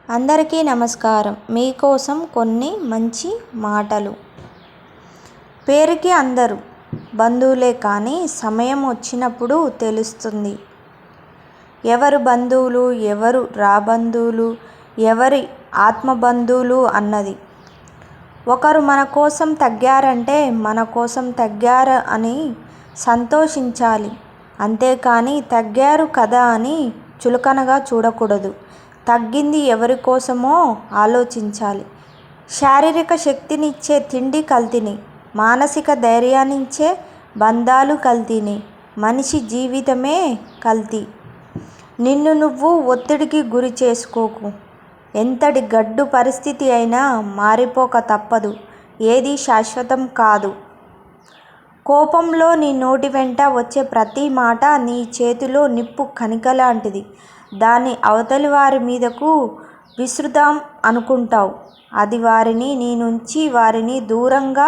అందరికీ నమస్కారం. మీకోసం కొన్ని మంచి మాటలు. పేరుకి అందరూ బంధువులే కానీ సమయం వచ్చినప్పుడు తెలుస్తుంది ఎవరు బంధువులు, ఎవరు రాబంధువులు, ఎవరి ఆత్మబంధువులు అన్నది. ఒకరు మన కోసం తగ్గారంటే మన కోసం తగ్గారు అని సంతోషించాలి. అంతేకాని తగ్గారు కదా అని చులకనగా చూడకూడదు. తగ్గింది ఎవరి కోసమో ఆలోచించాలి. శారీరక శక్తినిచ్చే తిండి కల్తీనే, మానసిక ధైర్యాన్నిచ్చే బంధాలు కల్తీనే, మనిషి జీవితమే కల్తీ. నిన్ను నువ్వు ఒత్తిడికి గురి చేసుకోకు. ఎంతటి గడ్డు పరిస్థితి అయినా మారిపోక తప్పదు. ఏదీ శాశ్వతం కాదు. కోపంలో నీ నోటి వెంట వచ్చే ప్రతి మాట నీ చేతిలో నిప్పు కణికలాంటిది. దాన్ని అవతలి వారి మీదకు విసురుదాం అనుకుంటావు. అది వారిని నీ నుంచి వారిని దూరంగా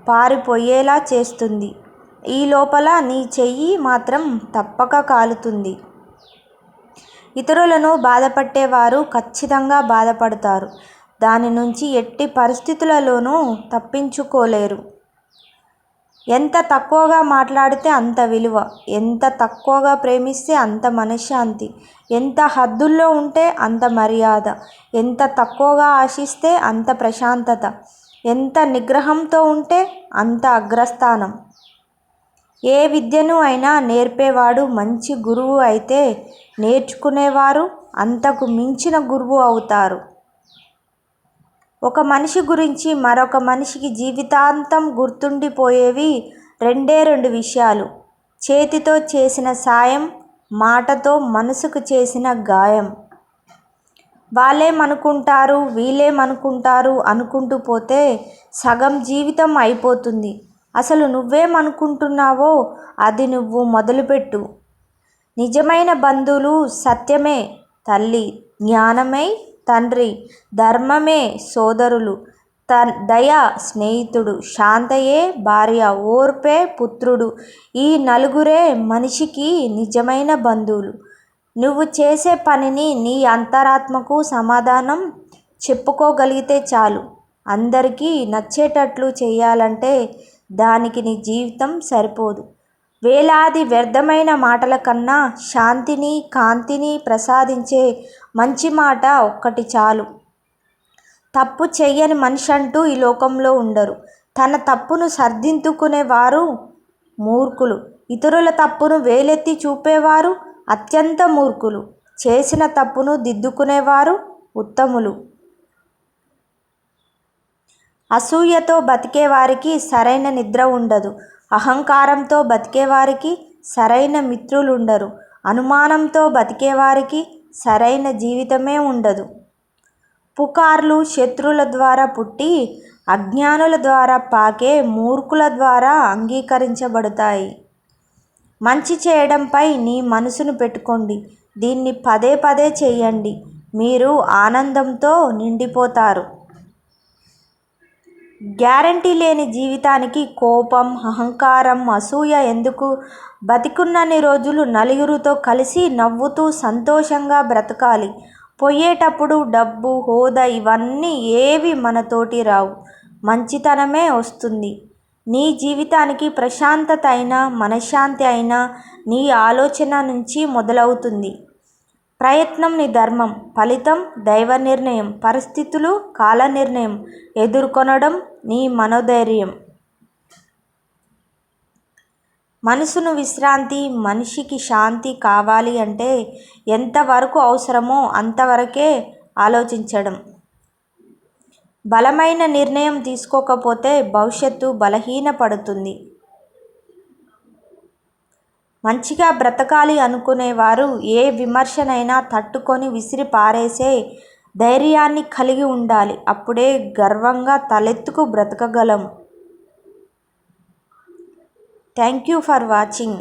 పారిపోయేలా చేస్తుంది. ఈ లోపల నీ చెయ్యి మాత్రం తప్పక కాలుతుంది. ఇతరులను బాధపెట్టేవారు ఖచ్చితంగా బాధపడతారు. దాని నుంచి ఎట్టి పరిస్థితులలోనూ తప్పించుకోలేరు. ఎంత తక్కువగా మాట్లాడితే అంత విలువ, ఎంత తక్కువగా ప్రేమిస్తే అంత మనశ్శాంతి, ఎంత హద్దుల్లో ఉంటే అంత మర్యాద, ఎంత తక్కువగా ఆశిస్తే అంత ప్రశాంతత, ఎంత నిగ్రహంతో ఉంటే అంత అగ్రస్థానం. ఏ విద్యను అయినా నేర్పేవాడు మంచి గురువు అయితే నేర్చుకునేవారు అంతకు మించిన గురువు అవుతారు. ఒక మనిషి గురించి మరొక మనిషికి జీవితాంతం గుర్తుండిపోయేవి రెండు విషయాలు: చేతితో చేసిన సాయం, మాటతో మనసుకు చేసిన గాయం. వాళ్ళేమనుకుంటారు, వీళ్ళేమనుకుంటారు అనుకుంటూ పోతే సగం జీవితం అయిపోతుంది. అసలు నువ్వేమనుకుంటున్నావో అది నువ్వు మొదలుపెట్టు. నిజమైన బంధువులు సత్యమే తల్లి, జ్ఞానమే తండ్రి, ధర్మమే సోదరులు, దయ స్నేహితుడు, శాంతయే భార్య, ఓర్పే పుత్రుడు. ఈ నలుగురే మనిషికి నిజమైన బంధువులు. నువ్వు చేసే పనిని నీ అంతరాత్మకు సమాధానం చెప్పుకోగలిగితే చాలు. అందరికీ నచ్చేటట్లు చేయాలంటే దానికి నీ జీవితం సరిపోదు. వేలాది వ్యర్థమైన మాటల కన్నా శాంతిని, కాంతిని ప్రసాదించే మంచి మాట ఒక్కటి చాలు. తప్పు చెయ్యని మనిషంటూ ఈ లోకంలో ఉండరు. తన తప్పును సరిదిద్దుకునే వారు మూర్ఖులు. ఇతరుల తప్పును వేలెత్తి చూపేవారు అత్యంత మూర్ఖులు. చేసిన తప్పును దిద్దుకునేవారు ఉత్తములు. అసూయతో బతికేవారికి సరైన నిద్ర ఉండదు. అహంకారంతో బతికేవారికి సరైన మిత్రులుండరు. అనుమానంతో బతికేవారికి సరైన జీవితమే ఉండదు. పుకార్లు శత్రువుల ద్వారా పుట్టి అజ్ఞానుల ద్వారా పాకే మూర్ఖుల ద్వారా అంగీకరించబడతాయి. మంచి చేయడంపై నీ మనసును పెట్టుకోండి. దీన్ని పదే పదే చేయండి. మీరు ఆనందంతో నిండిపోతారు. గ్యారంటీ లేని జీవితానికి కోపం, అహంకారం, అసూయ ఎందుకు? బతికున్నన్ని రోజులు నలుగురితో కలిసి నవ్వుతూ సంతోషంగా బ్రతకాలి. పోయేటప్పుడు డబ్బు, హోదా ఇవన్నీ ఏవి మనతోటి రావు. మంచితనమే వస్తుంది. నీ జీవితానికి ప్రశాంతత అయినా మనశ్శాంతి అయినా నీ ఆలోచన నుంచి మొదలవుతుంది. ప్రయత్నం నీ ధర్మం, ఫలితం దైవ నిర్ణయం, పరిస్థితులు కాల నిర్ణయం, ఎదుర్కొనడం నీ మనోధైర్యం. మనసును విశ్రాంతి, మనిషికి శాంతి కావాలి అంటే ఎంతవరకు అవసరమో అంతవరకే ఆలోచించడం. బలమైన నిర్ణయం తీసుకోకపోతే భవిష్యత్తు బలహీనపడుతుంది. మంచిగా బ్రతకాలి అనుకునేవారు ఏ విమర్శనైనా తట్టుకొని విసిరి పారేసే ధైర్యాన్ని కలిగి ఉండాలి. అప్పుడే గర్వంగా తలెత్తుకు బ్రతకగలం. Thank you for watching.